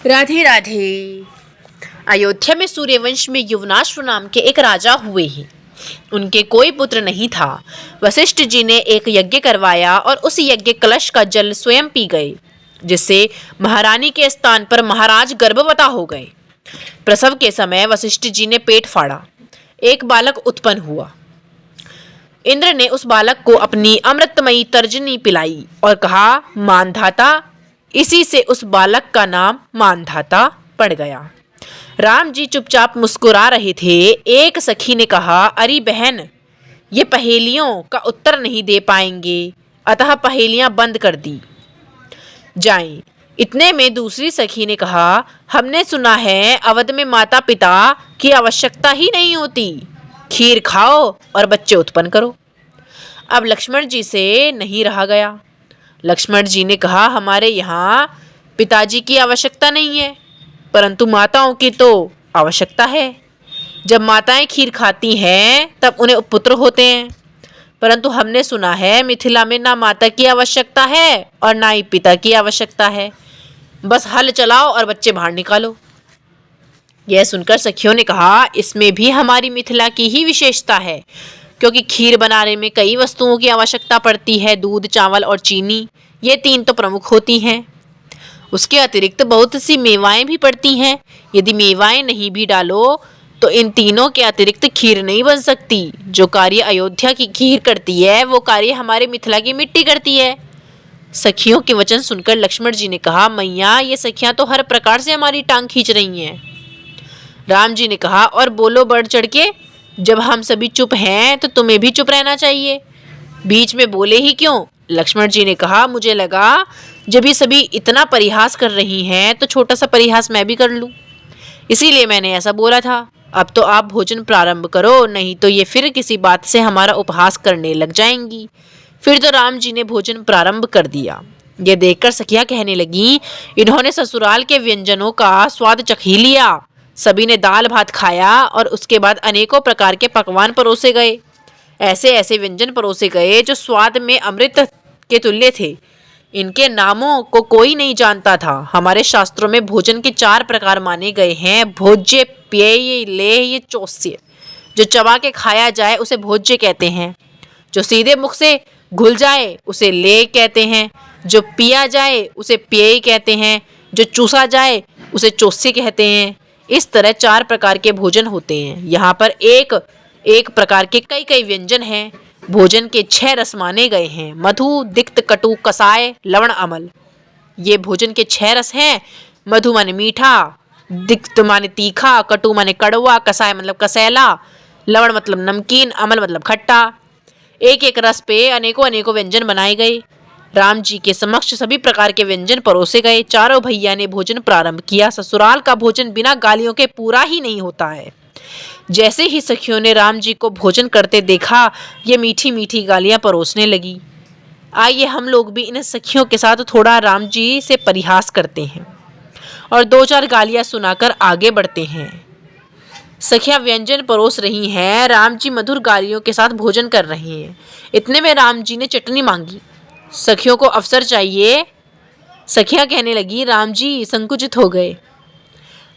राधे राधे। अयोध्या में सूर्यवंश में युवनाश्व नाम के एक राजा हुए हैं। उनके कोई पुत्र नहीं था। वशिष्ठ जी ने एक यज्ञ करवाया और उस यज्ञ कलश का जल स्वयं पी गए, जिससे महारानी के स्थान पर महाराज गर्भवता हो गए। प्रसव के समय वशिष्ठ जी ने पेट फाड़ा, एक बालक उत्पन्न हुआ। इंद्र ने उस बालक को अपनी अमृतमयी तर्जनी पिलाई और कहा, मानधाता। इसी से उस बालक का नाम मानधाता पड़ गया। राम जी चुपचाप मुस्कुरा रहे थे। एक सखी ने कहा, अरे बहन, ये पहेलियों का उत्तर नहीं दे पाएंगे, अतः पहेलियां बंद कर दी जाएं। इतने में दूसरी सखी ने कहा, हमने सुना है अवध में माता पिता की आवश्यकता ही नहीं होती, खीर खाओ और बच्चे उत्पन्न करो। अब लक्ष्मण जी से नहीं रहा गया। लक्ष्मण जी ने कहा, हमारे यहाँ पिताजी की आवश्यकता नहीं है, परंतु माताओं की तो आवश्यकता है। जब माताएं खीर खाती हैं तब उन्हें पुत्र होते हैं, परंतु हमने सुना है मिथिला में ना माता की आवश्यकता है और ना ही पिता की आवश्यकता है, बस हल चलाओ और बच्चे बाहर निकालो। यह सुनकर सखियों ने कहा, इसमें भी हमारी मिथिला की ही विशेषता है, क्योंकि खीर बनाने में कई वस्तुओं की आवश्यकता पड़ती है। दूध, चावल और चीनी, ये तीन तो प्रमुख होती हैं। उसके अतिरिक्त बहुत सी मेवाएं भी पड़ती हैं। यदि मेवाएं नहीं भी डालो तो इन तीनों के अतिरिक्त खीर नहीं बन सकती। जो कार्य अयोध्या की खीर करती है, वो कार्य हमारे मिथिला की मिट्टी करती है। सखियों के वचन सुनकर लक्ष्मण जी ने कहा, मैया, ये सखियां तो हर प्रकार से हमारी टांग खींच रही हैं। राम जी ने कहा, और बोलो बढ़ चढ़ के, जब हम सभी चुप हैं तो तुम्हें भी चुप रहना चाहिए, बीच में बोले ही क्यों? लक्ष्मण जी ने कहा, मुझे लगा जब ये सभी इतना परिहास कर रही हैं तो छोटा सा परिहास मैं भी कर लूं, इसीलिए मैंने ऐसा बोला था। अब तो आप भोजन प्रारंभ करो, नहीं तो ये फिर किसी बात से हमारा उपहास करने लग जाएंगी। फिर तो राम जी ने भोजन प्रारंभ कर दिया। ये देखकर सखियां कहने लगी, इन्होंने ससुराल के व्यंजनों का स्वाद चख ही लिया। सभी ने दाल भात खाया और उसके बाद अनेकों प्रकार के पकवान परोसे गए। ऐसे ऐसे व्यंजन परोसे गए जो स्वाद में अमृत के तुल्य थे। इनके नामों को कोई नहीं जानता था। हमारे शास्त्रों में भोजन के 4 प्रकार माने गए हैं, भोज्य, पेय, लेह्य, चोष्य। जो चबा के खाया जाए उसे भोज्य कहते हैं, जो सीधे मुख से घुल जाए उसे लेह्य कहते हैं, जो पिया जाए उसे पेय कहते हैं, जो चूसा जाए उसे चोष्य कहते हैं। इस तरह 4 प्रकार के भोजन होते हैं। यहाँ पर एक एक प्रकार के कई कई व्यंजन हैं। भोजन के 6 रस माने गए हैं, मधु, दिक्त, कटु, कसाय, लवण, अमल। ये भोजन के 6 रस हैं। मधु माने मीठा, दिक्त माने तीखा, कटु माने कड़वा, कसाय मतलब कसैला, लवण मतलब नमकीन, अमल मतलब खट्टा। एक एक रस पे अनेकों अनेकों व्यंजन बनाए गए। राम जी के समक्ष सभी प्रकार के व्यंजन परोसे गए। चारों भैया ने भोजन प्रारंभ किया। ससुराल का भोजन बिना गालियों के पूरा ही नहीं होता है। जैसे ही सखियों ने राम जी को भोजन करते देखा, ये मीठी मीठी गालियां परोसने लगी। आइए हम लोग भी इन सखियों के साथ थोड़ा राम जी से परिहास करते हैं और 2-4 गालियां सुनाकर आगे बढ़ते हैं। सखियां व्यंजन परोस रही हैं, राम जी मधुर गालियों के साथ भोजन कर रहे हैं। इतने में राम जी ने चटनी मांगी। सखियों को अवसर चाहिए। सखियां कहने लगी, राम जी संकुचित हो गए।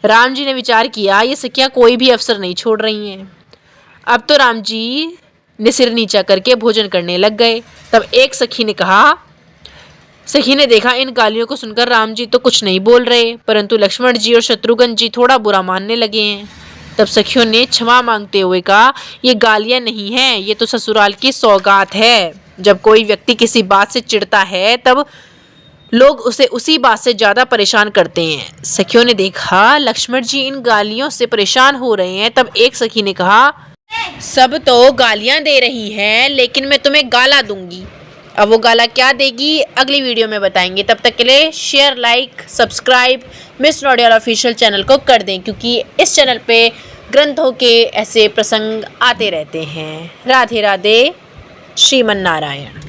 राम जी ने विचार किया, ये सखियां कोई भी अवसर नहीं छोड़ रही हैं। अब तो राम जी ने सिर नीचा करके भोजन करने लग गए। तब एक सखी ने कहा, सखी ने देखा इन गालियों को सुनकर राम जी तो कुछ नहीं बोल रहे, परंतु लक्ष्मण जी और शत्रुघ्न जी थोड़ा बुरा मानने लगे हैं। तब सखियों ने क्षमा मांगते हुए कहा, ये गालियां नहीं हैं, ये तो ससुराल की सौगात है। जब कोई व्यक्ति किसी बात से चिढ़ता है तब लोग उसे उसी बात से ज्यादा परेशान करते हैं। सखियों ने देखा लक्ष्मण जी इन गालियों से परेशान हो रहे हैं। तब एक सखी ने कहा, सब तो गालियां दे रही हैं, लेकिन मैं तुम्हें गाला दूंगी। अब वो गाला क्या देगी अगली वीडियो में बताएंगे। तब तक के लिए share, like, subscribe miss Naudiyal official channel को कर दें, क्योंकि इस चैनल पे ग्रंथों के ऐसे प्रसंग आते रहते हैं। राधे राधे, श्रीमन नारायण।